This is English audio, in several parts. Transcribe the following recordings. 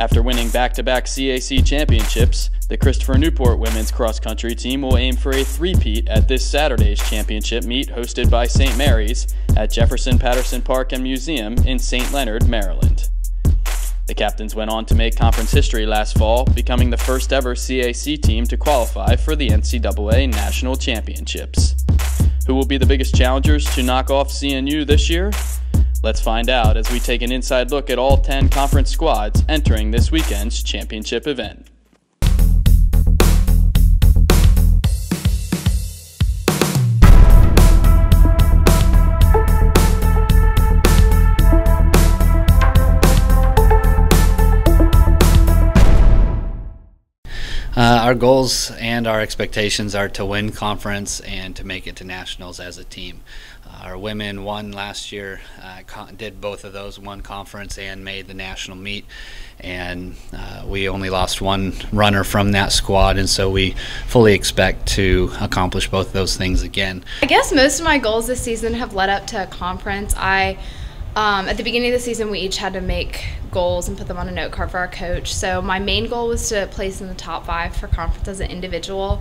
After winning back-to-back CAC championships, the Christopher Newport women's cross-country team will aim for a three-peat at this Saturday's championship meet hosted by St. Mary's at Jefferson Patterson Park and Museum in St. Leonard, Maryland. The captains went on to make conference history last fall, becoming the first ever CAC team to qualify for the NCAA National Championships. Who will be the biggest challengers to knock off CNU this year? Let's find out as we take an inside look at all 10 conference squads entering this weekend's championship event. Our goals and our expectations are to win conference and to make it to nationals as a team. Our women won last year, did both of those, won conference and made the national meet, and we only lost one runner from that squad, and so we fully expect to accomplish both of those things again. I guess most of my goals this season have led up to a conference. At the beginning of the season, we each had to make goals and put them on a note card for our coach. So my main goal was to place in the top 5 for conference as an individual,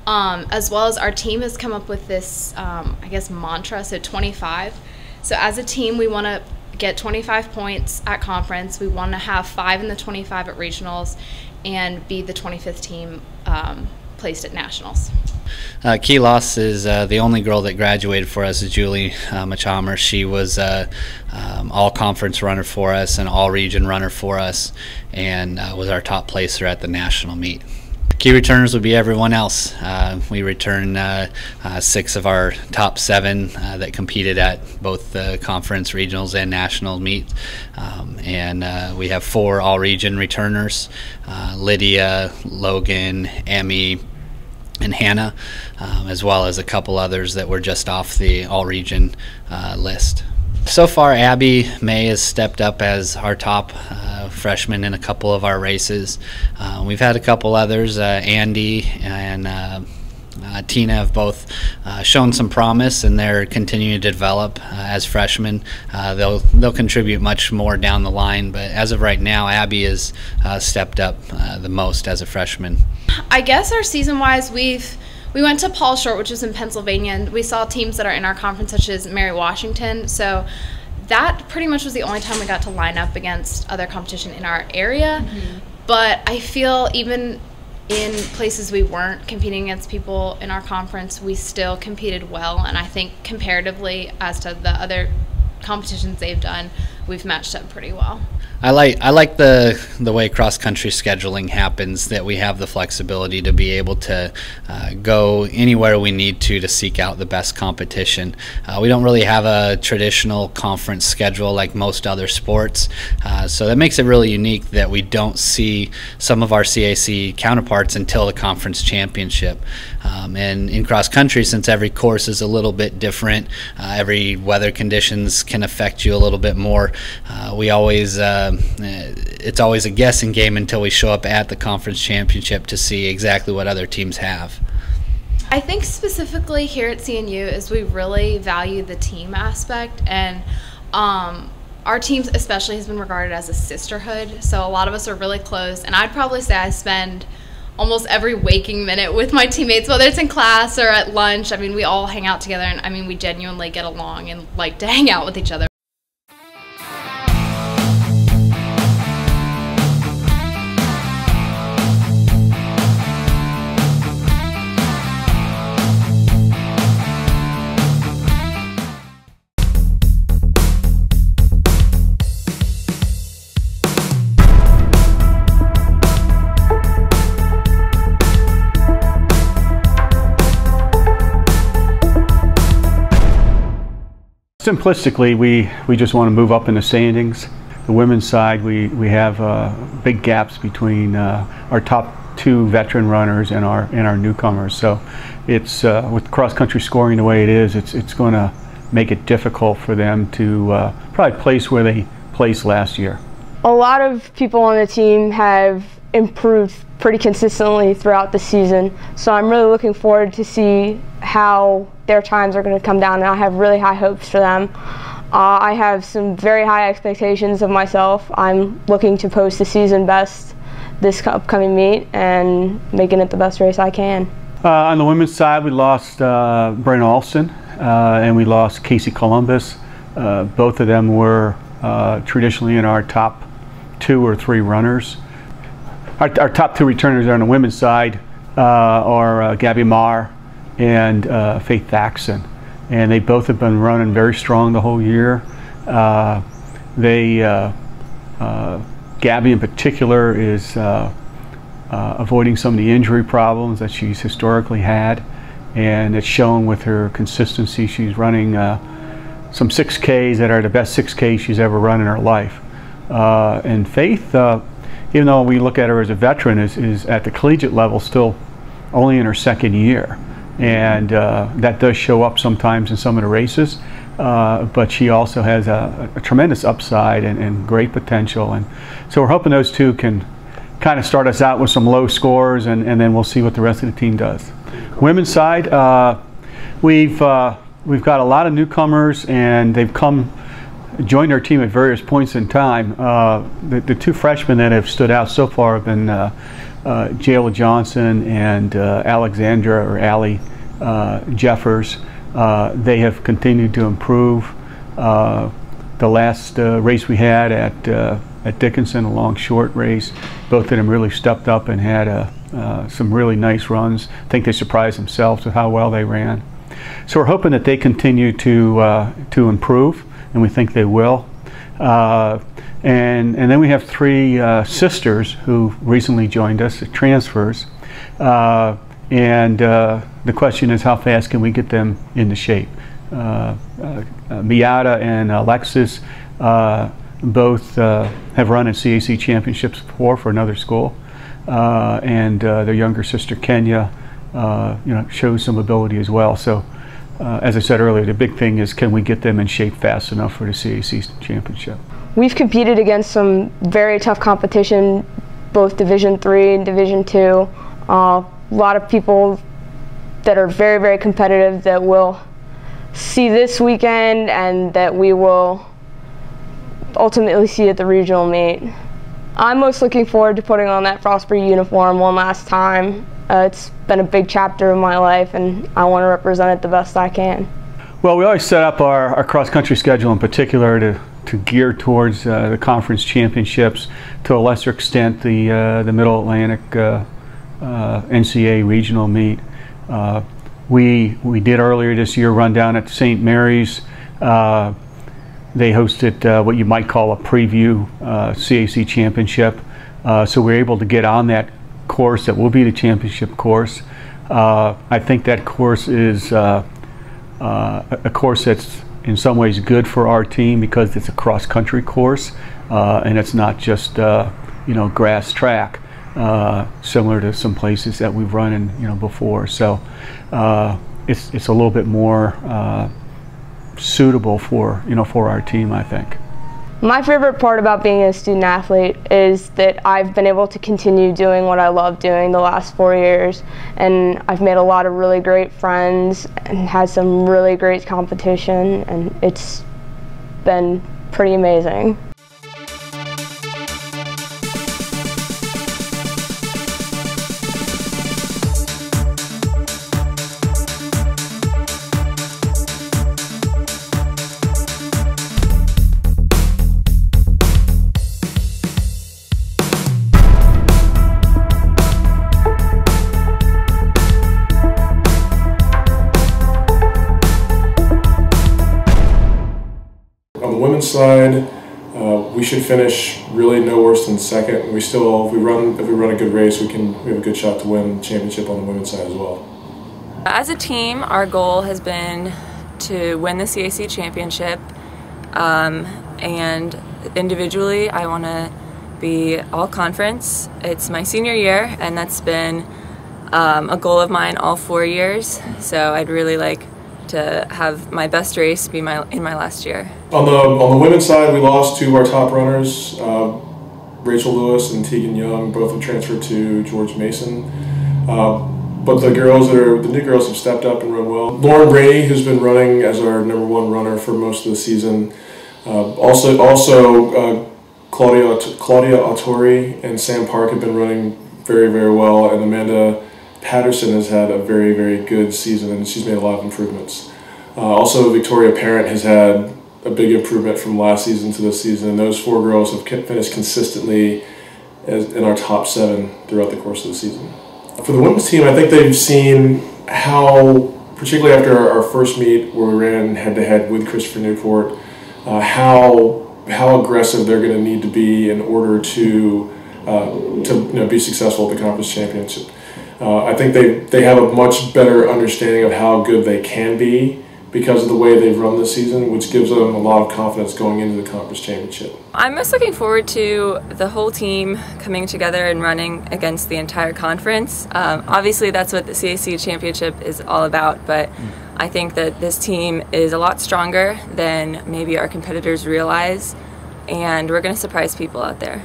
as well as our team has come up with this, I guess, mantra, so 25. So as a team, we want to get 25 points at conference. We want to have 5 in the 25 at regionals and be the 25th team placed at nationals. Key loss is the only girl that graduated for us is Julie Machamer. She was all-conference runner for us and all-region runner for us, and was our top placer at the national meet. Key returners would be everyone else. We return 6 of our top 7 that competed at both the conference, regionals, and national meet. And we have 4 all-region returners, Lydia, Logan, Emmy, and Hannah, as well as a couple others that were just off the all-region list. So far, Abby May has stepped up as our top freshman in a couple of our races. We've had a couple others, Andy and Tina have both shown some promise, and they're continuing to develop as freshmen. They'll contribute much more down the line, but as of right now, Abby has stepped up the most as a freshman. I guess our season-wise, we went to Paul Short, which is in Pennsylvania, and we saw teams that are in our conference, such as Mary Washington. So that pretty much was the only time we got to line up against other competition in our area. But I feel even in places we weren't competing against people in our conference, we still competed well, and I think comparatively as to the other competitions they've done, we've matched up pretty well. I like the way cross-country scheduling happens, that we have the flexibility to be able to go anywhere we need to seek out the best competition. We don't really have a traditional conference schedule like most other sports, so that makes it really unique that we don't see some of our CAC counterparts until the conference championship. And in cross-country, since every course is a little bit different, every weather conditions can affect you a little bit more, it's always a guessing game until we show up at the conference championship to see exactly what other teams have. I think specifically here at CNU is we really value the team aspect, and our team especially has been regarded as a sisterhood, so a lot of us are really close, and I'd probably say I spend almost every waking minute with my teammates, whether it's in class or at lunch. I mean, we all hang out together, and I mean, we genuinely get along and like to hang out with each other. Simplistically, we just want to move up in the standings. The women's side, we have big gaps between our top 2 veteran runners and our newcomers. So it's with cross-country scoring the way it is, it's going to make it difficult for them to probably place where they placed last year. A lot of people on the team have improved pretty consistently throughout the season, so I'm really looking forward to see how their times are going to come down, and I have really high hopes for them. I have some very high expectations of myself. I'm looking to post the season best this upcoming meet and making it the best race I can. On the women's side, we lost Brent Alston and we lost Casey Columbus. Both of them were traditionally in our top 2 or 3 runners. Our top 2 returners on the women's side are Gabby Marr and Faith Thaxton. And they both have been running very strong the whole year. Gabby in particular is avoiding some of the injury problems that she's historically had, and it's shown with her consistency. She's running some 6Ks that are the best 6Ks she's ever run in her life. And Faith, even though we look at her as a veteran, is at the collegiate level still only in her 2nd year. And that does show up sometimes in some of the races, but she also has a tremendous upside and great potential. And so we're hoping those 2 can kind of start us out with some low scores, and then we'll see what the rest of the team does. Women's side, we've got a lot of newcomers, and they've joined our team at various points in time. The 2 freshmen that have stood out so far have been Jayla Johnson and Alexandra or Allie Jeffers. They have continued to improve. The last race we had at Dickinson, a long short race, both of them really stepped up and had some really nice runs. I think they surprised themselves with how well they ran. So we're hoping that they continue to improve, and we think they will. And then we have 3 sisters who recently joined us at transfers. And the question is, how fast can we get them into shape? Miata and Alexis both have run in CAC championships before for another school. And their younger sister, Kenya, shows some ability as well. So as I said earlier, the big thing is, can we get them in shape fast enough for the CAC championship? We've competed against some very tough competition, both Division III and Division II. A lot of people that are very, very competitive that we'll see this weekend and that we will ultimately see at the regional meet. I'm most looking forward to putting on that Frostbury uniform one last time. It's been a big chapter of my life, and I want to represent it the best I can. Well, we always set up our cross-country schedule in particular to gear towards the conference championships, to a lesser extent the Middle Atlantic NCAA regional meet. We did earlier this year run down at St. Mary's. They hosted what you might call a preview CAC championship, so we were able to get on that course that will be the championship course. I think that course is a course that's in some ways good for our team because it's a cross-country course, and it's not just grass track, similar to some places that we've run in before. So it's a little bit more suitable for our team, I think. My favorite part about being a student athlete is that I've been able to continue doing what I love doing the last 4 years, and I've made a lot of really great friends and had some really great competition, and it's been pretty amazing. Side, we should finish really no worse than second. If we run a good race, we have a good shot to win the championship on the women's side as well. As a team, our goal has been to win the CAC championship, and individually, I want to be all conference. It's my senior year, and that's been a goal of mine all 4 years. So I'd really like to have my best race be in my last year. On the women's side, we lost 2 of our top runners, Rachel Lewis and Tegan Young. Both have transferred to George Mason. but the new girls have stepped up and run well. Lauren Brady, who's been running as our #1 runner for most of the season. Also Claudia Autori and Sam Park have been running very, very well, and Amanda Patterson has had a very, very good season, and she's made a lot of improvements. Also, Victoria Parent has had a big improvement from last season to this season, and those 4 girls have finished consistently in our top 7 throughout the course of the season. For the women's team, I think they've seen how, particularly after our first meet where we ran head-to-head with Christopher Newport, how aggressive they're going to need to be in order to be successful at the conference championship. I think they have a much better understanding of how good they can be because of the way they've run this season, which gives them a lot of confidence going into the conference championship. I'm most looking forward to the whole team coming together and running against the entire conference. Obviously that's what the CAC Championship is all about, but I think that this team is a lot stronger than maybe our competitors realize, and we're going to surprise people out there.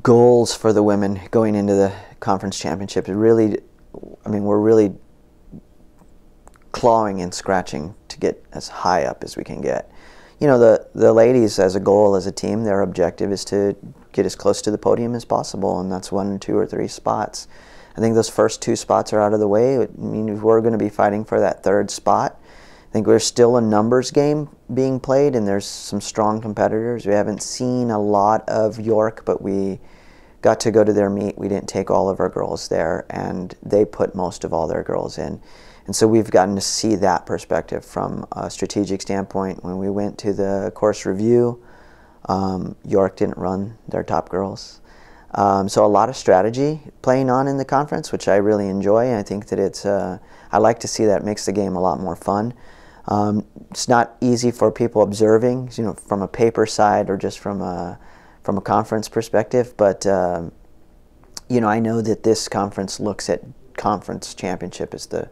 Goals for the women going into the conference championship. We're really clawing and scratching to get as high up as we can get. You know, the ladies, as a goal, as a team, their objective is to get as close to the podium as possible, and that's 1, 2, or 3 spots. I think those first 2 spots are out of the way. I mean, we're going to be fighting for that 3rd spot. I think there's still a numbers game being played, and there's some strong competitors. We haven't seen a lot of York, but we got to go to their meet. We didn't take all of our girls there, and they put most of all their girls in. And so we've gotten to see that perspective from a strategic standpoint. When we went to the course review, York didn't run their top girls. So a lot of strategy playing on in the conference, which I really enjoy. And I think that it's, I like to see that. It makes the game a lot more fun. It's not easy for people observing, you know, from a paper side or just from a conference perspective, but you know, I know that this conference looks at conference championship as the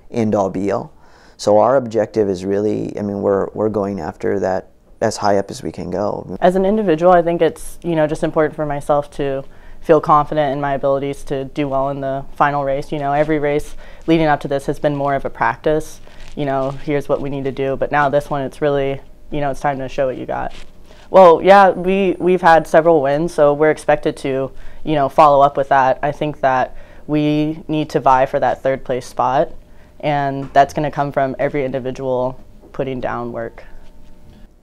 end-all be-all. So our objective is really, I mean, we're going after that as high up as we can go. As an individual, I think it's, you know, just important for myself to feel confident in my abilities to do well in the final race. You know, every race leading up to this has been more of a practice. You know, here's what we need to do. But now this one, it's really, you know, it's time to show what you got. Well, yeah, we've had several wins, so we're expected to, you know, follow up with that. I think that we need to vie for that 3rd place spot, and that's going to come from every individual putting down work.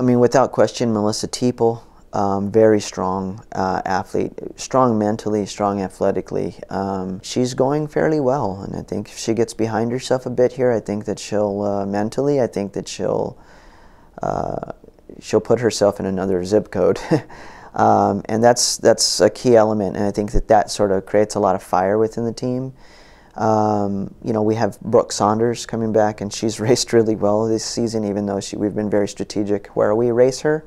I mean, without question, Melissa Teeple, very strong athlete, strong mentally, strong athletically. She's going fairly well, and I think if she gets behind herself a bit here, I think that she'll mentally, I think that she'll put herself in another zip code. And that's a key element, and I think that sort of creates a lot of fire within the team. You know, we have Brooke Saunders coming back, and she's raced really well this season, even though we've been very strategic where we race her.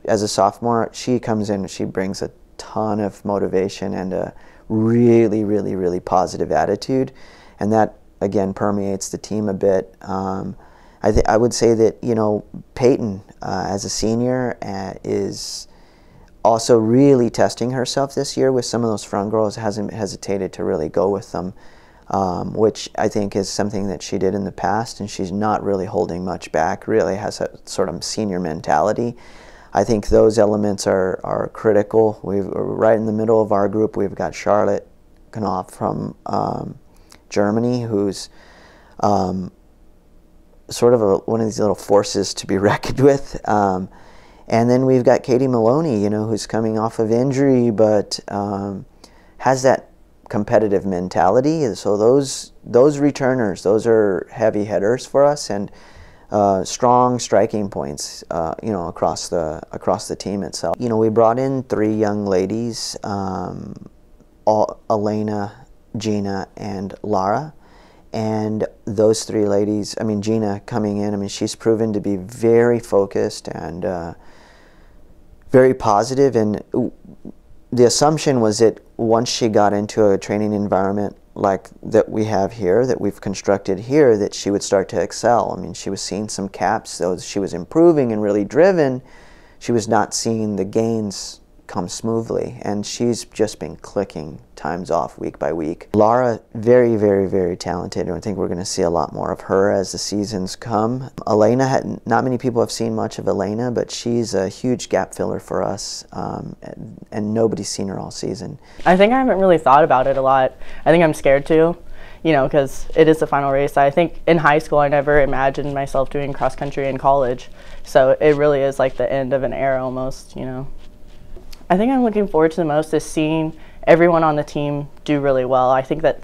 As a sophomore, she comes in and she brings a ton of motivation and a really, really, really positive attitude, and that, again, permeates the team a bit. I would say that, you know, Peyton, as a senior, is also really testing herself this year with some of those front girls. Hasn't hesitated to really go with them, which I think is something that she did in the past, and she's not really holding much back, really has a sort of senior mentality. I think those elements are critical. We're right in the middle of our group. We've got Charlotte Knopf from Germany, who's sort of one of these little forces to be reckoned with. And then we've got Katie Maloney, you know, who's coming off of injury, but has that competitive mentality. So those returners, those are heavy hitters for us, and strong striking points, you know, across the team itself. You know, we brought in 3 young ladies Elena, Gina, and Lara. And those three ladies, I mean, Gina coming in, I mean, she's proven to be very focused and very positive. And the assumption was that once she got into a training environment like that we have here, that we've constructed here, that she would start to excel. I mean, she was seeing some caps, so she was improving and really driven. She was not seeing the gains come smoothly, and she's just been clicking times off week by week. Lara, very, very, very talented, and I think we're going to see a lot more of her as the seasons come. Elena, not many people have seen much of Elena, but she's a huge gap filler for us, and nobody's seen her all season. I think I haven't really thought about it a lot. I think I'm scared to, you know, because it is the final race. I think in high school I never imagined myself doing cross country in college, so it really is like the end of an era almost, you know. I think I'm looking forward to the most is seeing everyone on the team do really well. I think that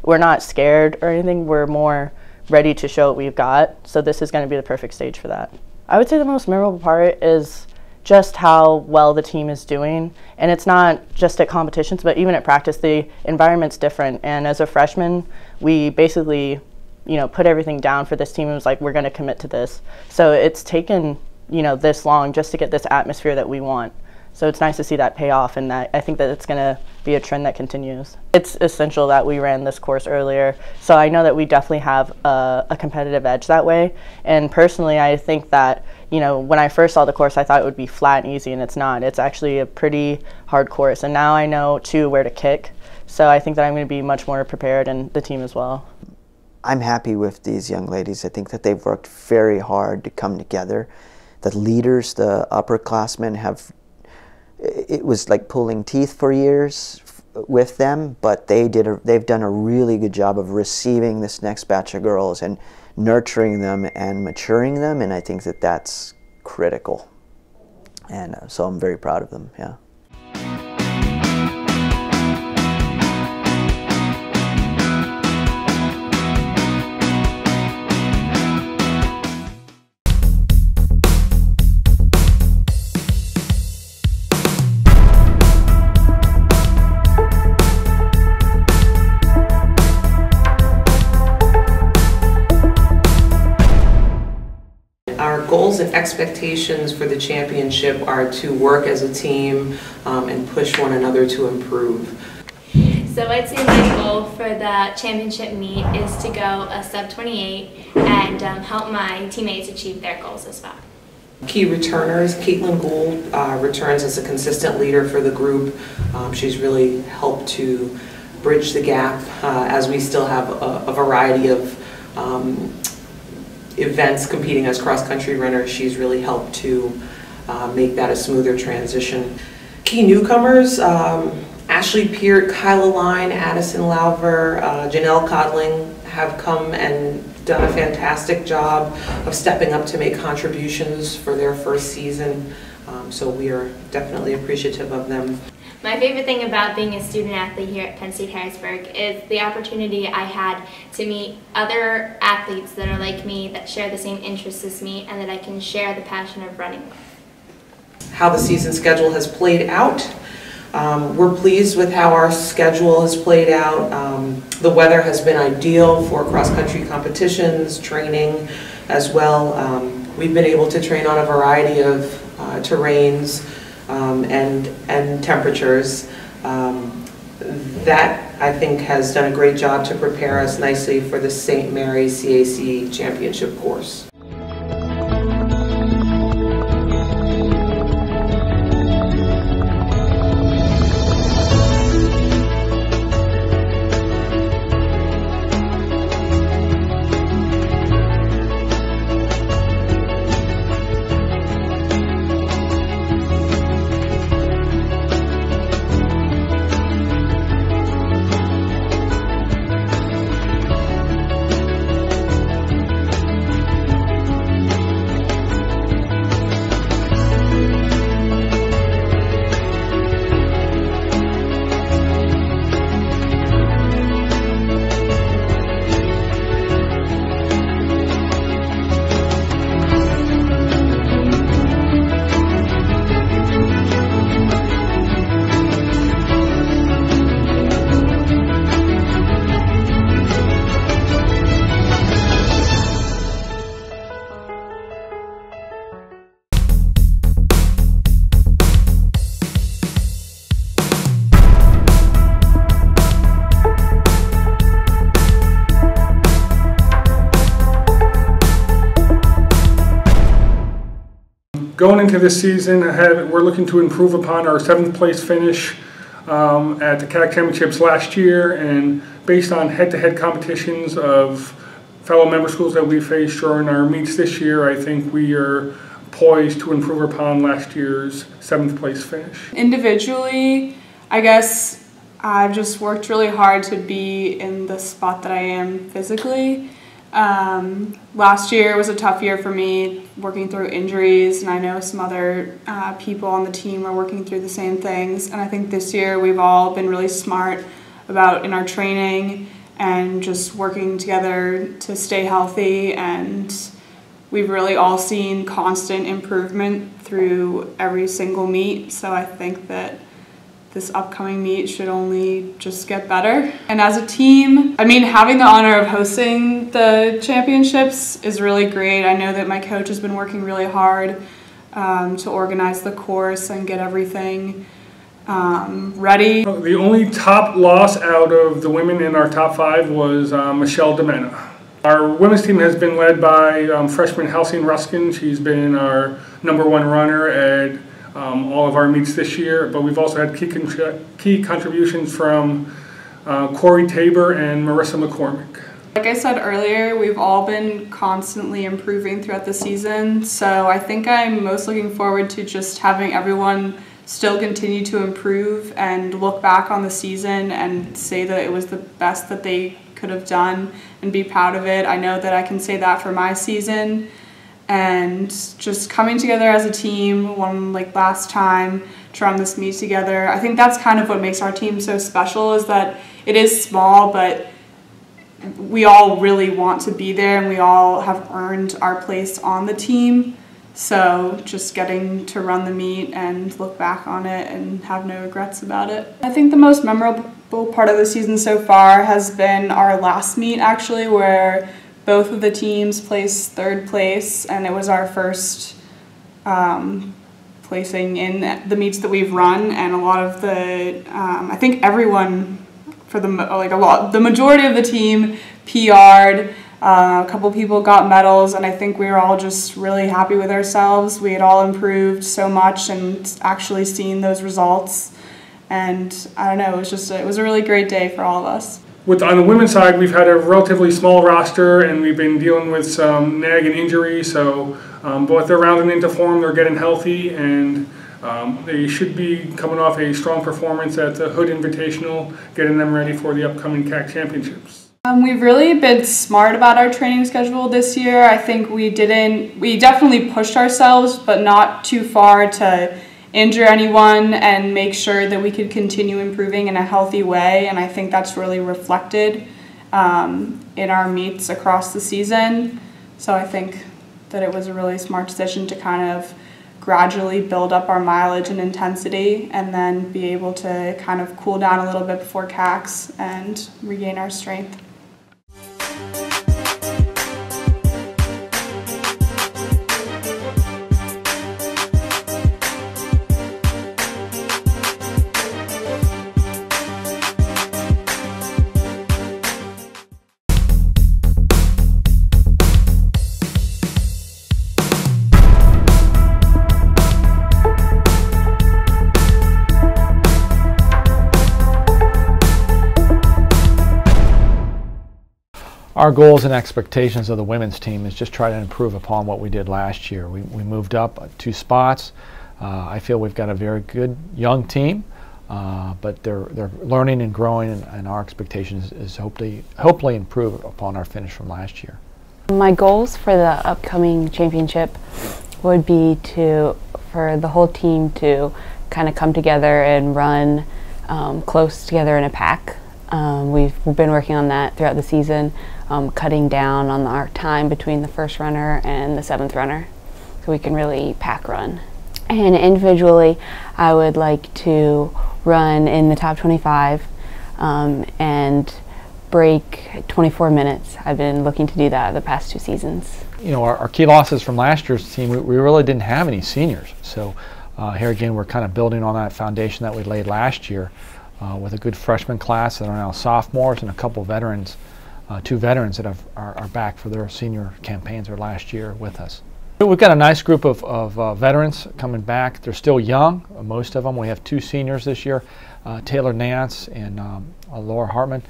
we're not scared or anything, we're more ready to show what we've got, so this is going to be the perfect stage for that. I would say the most memorable part is just how well the team is doing, and it's not just at competitions, but even at practice, the environment's different, and as a freshman, we basically, you know, put everything down for this team and was like, we're going to commit to this. So it's taken, you know, this long just to get this atmosphere that we want. So it's nice to see that pay off, and that I think that it's going to be a trend that continues. It's essential that we ran this course earlier, so I know that we definitely have a competitive edge that way. And personally, I think that, you know, when I first saw the course, I thought it would be flat and easy, and it's not. It's actually a pretty hard course, and now I know too where to kick. So I think that I'm going to be much more prepared, and the team as well. I'm happy with these young ladies. I think that they've worked very hard to come together. The leaders, the upperclassmen, it was like pulling teeth for years with them, but they've done a really good job of receiving this next batch of girls and nurturing them and maturing them, and I think that that's critical. And so I'm very proud of them, yeah. Goals and expectations for the championship are to work as a team and push one another to improve. So I'd say my goal for the championship meet is to go a sub-28 and help my teammates achieve their goals as well. Key returners, Caitlin Gould returns as a consistent leader for the group. She's really helped to bridge the gap as we still have a variety of events competing as cross-country runners. She's really helped to make that a smoother transition. Key newcomers, Ashley Peart, Kyla Line, Addison Lauver, Janelle Codling have come and done a fantastic job of stepping up to make contributions for their first season. So we are definitely appreciative of them. My favorite thing about being a student athlete here at Penn State Harrisburg is the opportunity I had to meet other athletes that are like me, that share the same interests as me, and that I can share the passion of running with. How the season schedule has played out. We're pleased with how our schedule has played out. The weather has been ideal for cross-country competitions, training as well. We've been able to train on a variety of terrains and temperatures. That, I think, has done a great job to prepare us nicely for the St. Mary's CAC Championship course. Going into this season, we're looking to improve upon our 7th place finish at the CAC Championships last year, and based on head-to-head competitions of fellow member schools that we faced during our meets this year, I think we are poised to improve upon last year's 7th place finish. Individually, I guess I've just worked really hard to be in the spot that I am physically. Last year was a tough year for me, working through injuries, and I know some other people on the team are working through the same things. And I think this year we've all been really smart about in our training and just working together to stay healthy, and we've really all seen constant improvement through every single meet. So I think that this upcoming meet should only just get better. And as a team, I mean, having the honor of hosting the championships is really great. I know that my coach has been working really hard to organize the course and get everything ready. The only top loss out of the women in our top 5 was Michelle DeMena. Our women's team has been led by freshman Halcyon Ruskin. She's been our #1 runner at all of our meets this year, but we've also had key contributions from Corey Tabor and Marissa McCormick. Like I said earlier, we've all been constantly improving throughout the season, so I think I'm most looking forward to just having everyone still continue to improve and look back on the season and say that it was the best that they could have done and be proud of it. I know that I can say that for my season, and just coming together as a team, like last time, to run this meet together. I think that's kind of what makes our team so special, is that it is small, but we all really want to be there and we all have earned our place on the team. So just getting to run the meet and look back on it and have no regrets about it. I think the most memorable part of the season so far has been our last meet, actually, where both of the teams placed 3rd place, and it was our first placing in the meets that we've run. And a lot of the, I think everyone, the majority of the team PR'd. A couple people got medals, and I think we were all just really happy with ourselves. We had all improved so much and actually seen those results. And I don't know, it was a really great day for all of us. On the women's side, we've had a relatively small roster, and we've been dealing with some nagging injuries. So, but they're rounding into form, they're getting healthy, and they should be coming off a strong performance at the Hood Invitational, getting them ready for the upcoming CAC Championships. We've really been smart about our training schedule this year. I think we definitely pushed ourselves, but not too far to injure anyone, and make sure that we could continue improving in a healthy way. And I think that's really reflected in our meets across the season. So I think that it was a really smart decision to kind of gradually build up our mileage and intensity, and then be able to kind of cool down a little bit before CACs and regain our strength. Our goals and expectations of the women's team is just try to improve upon what we did last year. We moved up 2 spots. I feel we've got a very good young team, but they're learning and growing, and our expectation is hopefully improve upon our finish from last year. My goals for the upcoming championship would be for the whole team to kind of come together and run close together in a pack. We've been working on that throughout the season, cutting down on our time between the 1st runner and the 7th runner, so we can really pack run. And individually, I would like to run in the top 25 and break 24 minutes. I've been looking to do that the past 2 seasons. You know, our key losses from last year's team, we really didn't have any seniors. So here again, we're kind of building on that foundation that we laid last year. With a good freshman class that are now sophomores, and a couple veterans, 2 veterans that are back for their senior campaigns or last year with us. We've got a nice group of veterans coming back. They're still young, most of them. We have 2 seniors this year, Taylor Nance and Laura Hartman,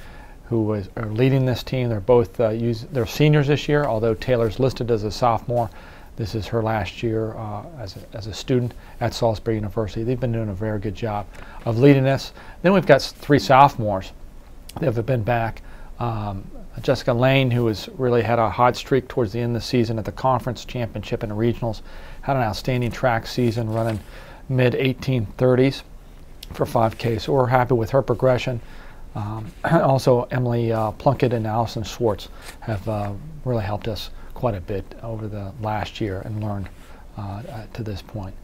who are leading this team. They're both they're seniors this year, although Taylor's listed as a sophomore. This is her last year as a student at Salsbury University. They've been doing a very good job of leading us. Then we've got 3 sophomores that have been back. Jessica Lane, who has really had a hot streak towards the end of the season at the conference championship and the regionals, had an outstanding track season running mid-1830s for 5K, so we're happy with her progression. Also, Emily Plunkett and Allison Schwartz have really helped us quite a bit over the last year and learned to this point.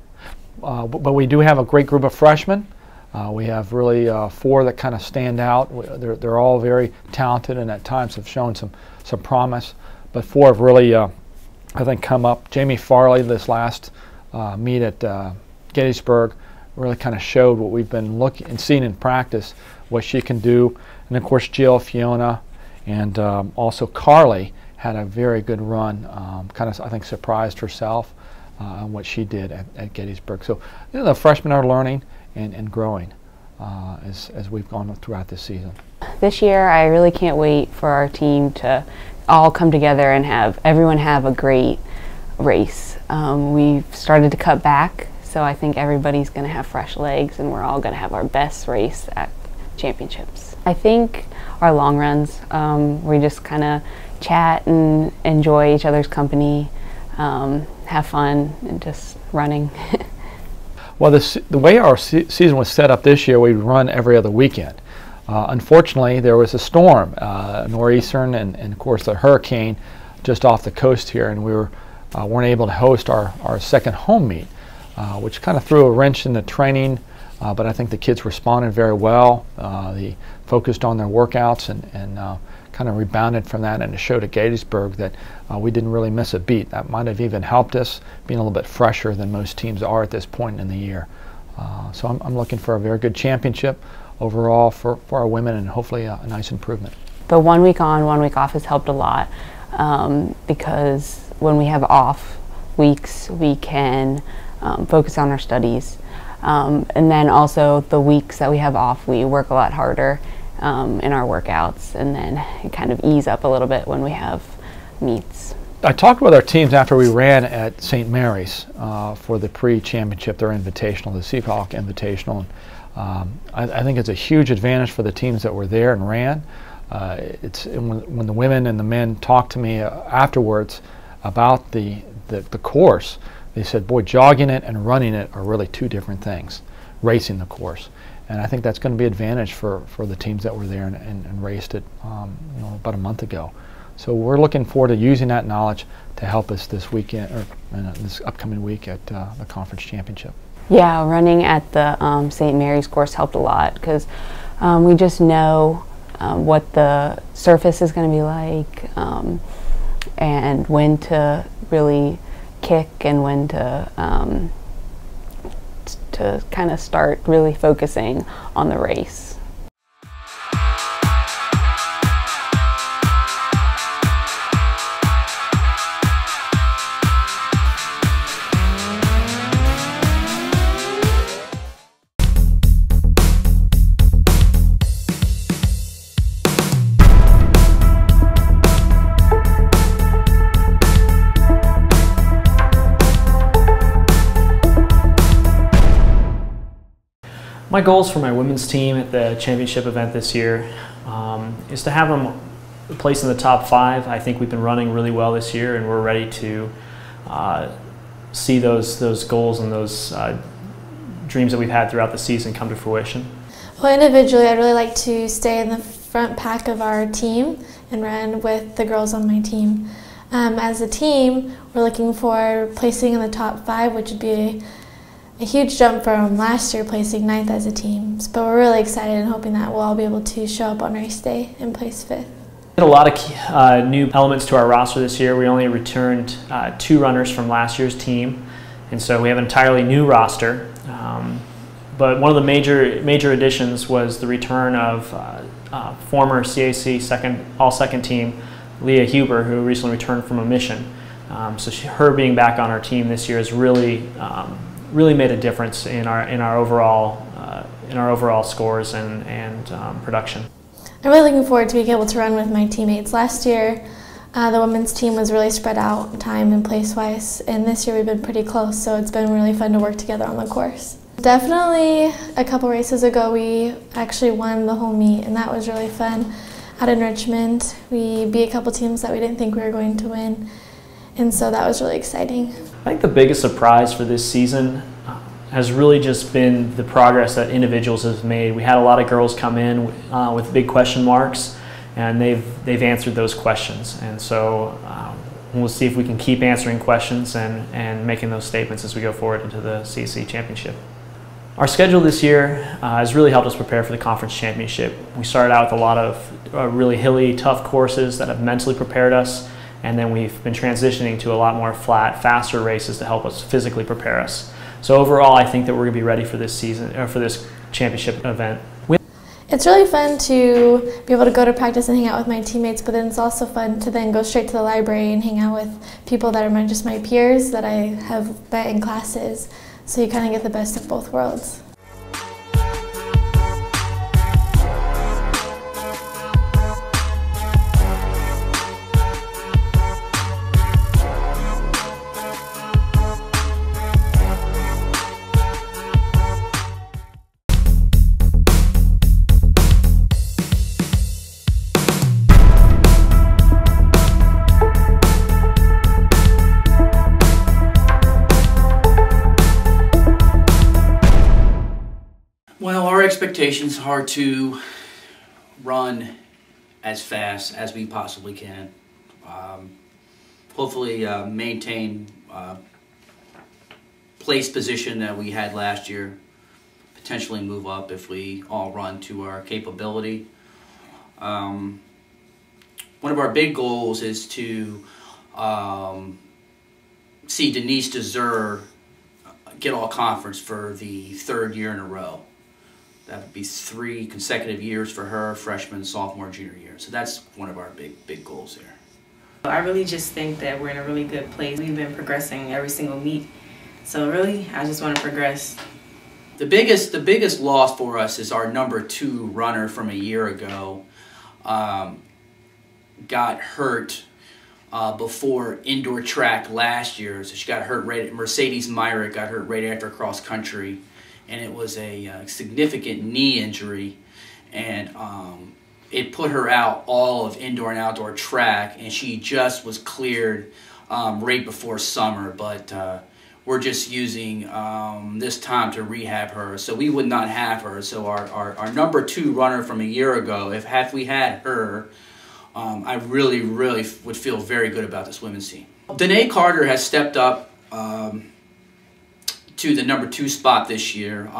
But we do have a great group of freshmen. We have really 4 that kind of stand out. They're all very talented and at times have shown some promise, but 4 have really, I think, come up. Jamie Farley, this last meet at Gettysburg, really kind of showed what we've been looking and seeing in practice, what she can do. And of course, Jill, Fiona, and also Carly had a very good run. Kind of, I think, surprised herself on what she did at Gettysburg. So, you know, the freshmen are learning and growing as we've gone throughout this season. This year, I really can't wait for our team to all come together and have everyone have a great race. We've started to cut back, so I think everybody's going to have fresh legs, and we're all going to have our best race at championships. I think our long runs, we just kind of chat and enjoy each other's company, have fun, and just running. Well, the way our season was set up this year, we'd run every other weekend. Unfortunately, there was a storm, nor'eastern, and of course a hurricane just off the coast here, and we weren't able to host our second home meet, which kind of threw a wrench in the training, but I think the kids responded very well. They focused on their workouts and kind of rebounded from that, and it showed at Gettysburg that we didn't really miss a beat. That might have even helped us being a little bit fresher than most teams are at this point in the year. So I'm looking for a very good championship overall for our women, and hopefully a nice improvement. The 1 week on, 1 week off has helped a lot because when we have off weeks, we can focus on our studies. And then also the weeks that we have off, we work a lot harder in our workouts, and then it kind of ease up a little bit when we have meets. I talked with our teams after we ran at St. Mary's for the pre-championship, their invitational, the Seahawk Invitational. I think it's a huge advantage for the teams that were there and ran. When the women and the men talked to me afterwards about the course, they said, boy, jogging it and running it are really 2 different things, racing the course. And I think that's going to be an advantage for the teams that were there and raced it about a month ago. So we're looking forward to using that knowledge to help us this weekend, or this upcoming week at the conference championship. Yeah, running at the St. Mary's course helped a lot because we just know what the surface is going to be like and when to really kick and when to kind of start really focusing on the race. My goals for my women's team at the championship event this year is to have them place in the top 5. I think we've been running really well this year, and we're ready to see those goals and those dreams that we've had throughout the season come to fruition. Well, individually, I'd really like to stay in the front pack of our team and run with the girls on my team. As a team, we're looking for placing in the top 5, which would be a huge jump from last year placing 9th as a team. But we're really excited and hoping that we'll all be able to show up on race day and place 5th. We had a lot of new elements to our roster this year. We only returned 2 runners from last year's team, and so we have an entirely new roster. But one of the major additions was the return of former CAC all-second team Leah Huber, who recently returned from a mission. So her being back on our team this year has really really made a difference in our overall scores and production. I'm really looking forward to being able to run with my teammates. Last year, the women's team was really spread out time and place-wise, and this year we've been pretty close, so it's been really fun to work together on the course. Definitely a couple races ago we actually won the whole meet, and that was really fun. Out in Richmond, we beat a couple teams that we didn't think we were going to win, and so that was really exciting. I think the biggest surprise for this season has really just been the progress that individuals have made. We had a lot of girls come in with big question marks, and they've answered those questions. And so we'll see if we can keep answering questions and making those statements as we go forward into the CAC Championship. Our schedule this year has really helped us prepare for the conference championship. We started out with a lot of really hilly, tough courses that have mentally prepared us, and then we've been transitioning to a lot more flat, faster races to help us physically prepare us. So overall, I think that we're going to be ready for this season, or for this championship event. It's really fun to be able to go to practice and hang out with my teammates, but then it's also fun to then go straight to the library and hang out with people that are just my peers that I have met in classes. So you kind of get the best of both worlds. Well, our expectations are to run as fast as we possibly can. Hopefully maintain place position that we had last year, potentially move up if we all run to our capability. One of our big goals is to see Denise DeZer get all conference for the 3rd year in a row. That would be 3 consecutive years for her, freshman, sophomore, junior year. So that's one of our big goals here. I really just think that we're in a really good place. We've been progressing every single meet. So really, I just want to progress. The biggest loss for us is our number 2 runner from a year ago got hurt before indoor track last year. So she got hurt Mercedes Myrick got hurt right after cross country. And it was a significant knee injury, and it put her out all of indoor and outdoor track, and she just was cleared right before summer, but we're just using this time to rehab her, so we would not have her. So our number 2 runner from a year ago, if we had her, I really would feel very good about this women's team. Danae Carter has stepped up to the number 2 spot this year.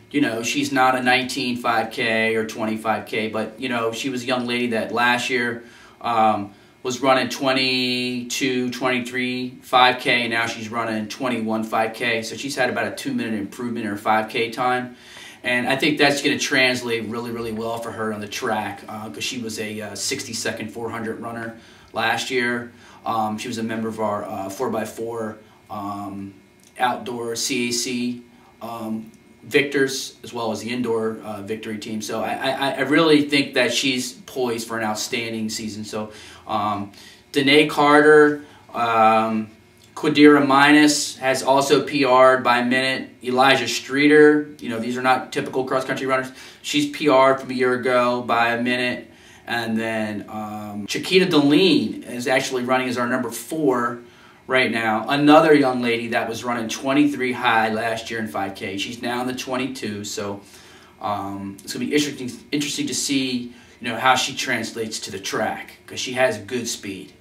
You know, she's not a 19 5K or 20 5K, but, you know, she was a young lady that last year was running 22, 23 5K, and now she's running 21 5K. So she's had about a 2-minute improvement in her 5K time. And I think that's going to translate really well for her on the track because she was a 60-second 400 runner last year. She was a member of our 4x4 outdoor CAC victors, as well as the indoor victory team. So I really think that she's poised for an outstanding season. So Danae Carter, Quadira Minus has also PR'd by a minute. Elijah Streeter, you know, these are not typical cross-country runners. She's PR'd from a year ago by a minute. And then Chiquita Deline is actually running as our number 4 right now. Another young lady that was running 23 high last year in 5K. She's now in the 22, so it's going to be interesting to see, you know, how she translates to the track because she has good speed.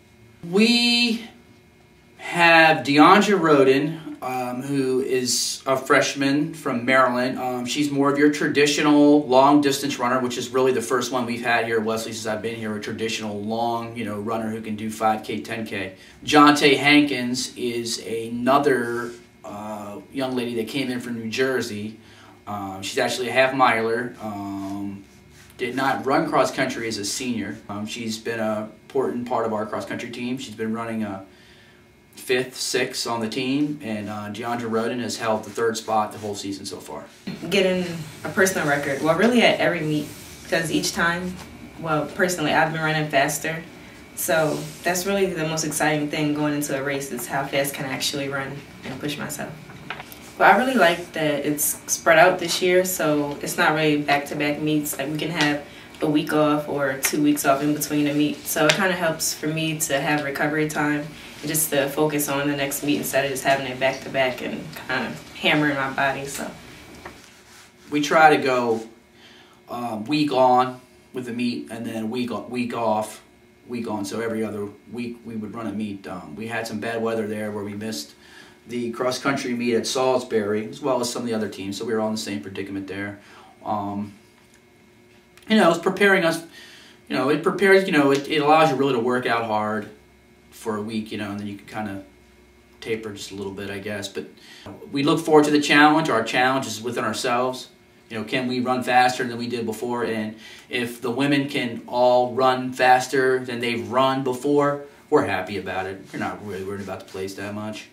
We have DeAndra Roden, who is a freshman from Maryland. She's more of your traditional long-distance runner, which is really the first one we've had here at Wesley since I've been here, a traditional long, you know, runner who can do 5K, 10K. Jonte Hankins is another young lady that came in from New Jersey. She's actually a half-miler, did not run cross country as a senior. She's been an important part of our cross country team. She's been running 5th, 6th on the team, and Deandra Roden has held the 3rd spot the whole season so far. Getting a personal record, well, really at every meet, because each time, well, personally, I've been running faster. So that's really the most exciting thing going into a race, is how fast can I actually run and push myself. Well, I really like that it's spread out this year, so it's not really back-to-back meets. Like, we can have a week off or 2 weeks off in between a meet. So it kind of helps for me to have recovery time and just to focus on the next meet instead of just having it back-to-back and kind of hammering my body. So we try to go week on with the meet, and then week off, week on. So every other week we would run a meet. We had some bad weather there where we missed the cross-country meet at Salsbury, as well as some of the other teams, so we were all in the same predicament there. You know, it's preparing us, you know, it prepares, you know, it allows you really to work out hard for a week, you know, and then you can kind of taper just a little bit, I guess. But we look forward to the challenge. Our challenge is within ourselves. You know, can we run faster than we did before? And if the women can all run faster than they've run before, we're happy about it. We're not really worried about the place that much.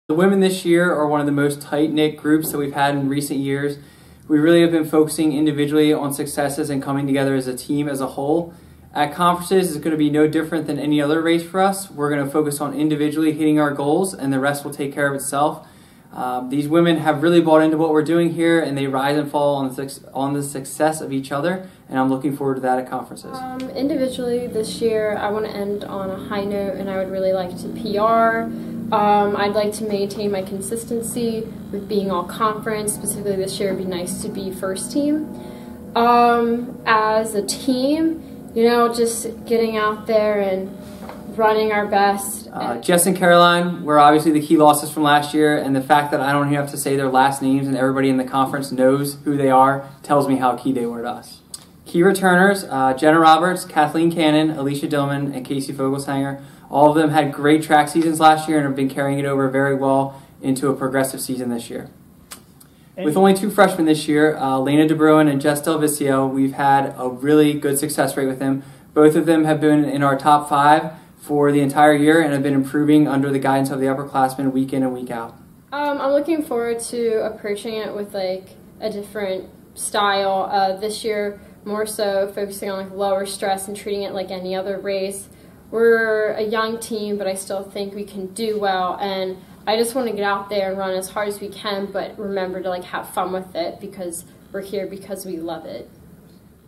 The women this year are one of the most tight-knit groups that we've had in recent years. We really have been focusing individually on successes and coming together as a team as a whole. At conferences, it's going to be no different than any other race for us. We're going to focus on individually hitting our goals, and the rest will take care of itself. These women have really bought into what we're doing here, and they rise and fall on the success of each other, and I'm looking forward to that at conferences. Individually this year, I want to end on a high note, and I would really like to PR. I'd like to maintain my consistency with being all conference. Specifically this year, it'd be nice to be first team. As a team, you know, just getting out there and running our best. Jess and Caroline were obviously the key losses from last year, and the fact that I don't have to say their last names and everybody in the conference knows who they are tells me how key they were to us. Key returners, Jenna Roberts, Kathleen Cannon, Alicia Dillman, and Casey Fogelshanger. All of them had great track seasons last year and have been carrying it over very well into a progressive season this year. With only 2 freshmen this year, Lena DeBruin and Jess Del Vicio, we've had a really good success rate with them. Both of them have been in our top 5 for the entire year and have been improving under the guidance of the upperclassmen week in and week out. I'm looking forward to approaching it with like a different style. This year, more so focusing on like lower stress and treating it like any other race. We're a young team, but I still think we can do well, and I just want to get out there and run as hard as we can, but remember to like have fun with it, because we're here because we love it.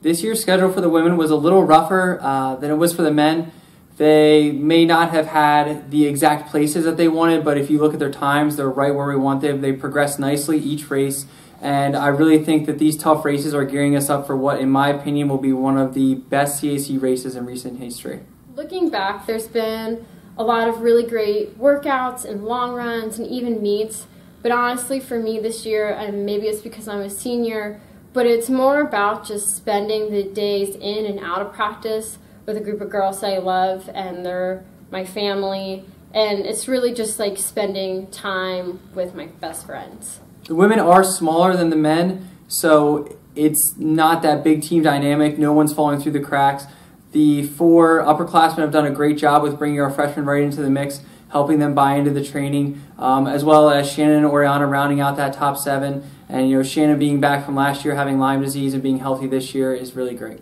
This year's schedule for the women was a little rougher than it was for the men. They may not have had the exact places that they wanted, but if you look at their times, they're right where we want them. They progressed nicely each race, and I really think that these tough races are gearing us up for what, in my opinion, will be one of the best CAC races in recent history. Looking back, there's been a lot of really great workouts and long runs and even meets, but honestly for me this year, and maybe it's because I'm a senior, but it's more about just spending the days in and out of practice with a group of girls that I love, and they're my family, and it's really just like spending time with my best friends. The women are smaller than the men, so it's not that big team dynamic. No one's falling through the cracks. The 4 upperclassmen have done a great job with bringing our freshmen right into the mix, helping them buy into the training, as well as Shannon and Oriana rounding out that top 7. And you know, Shannon being back from last year, having Lyme disease and being healthy this year is really great.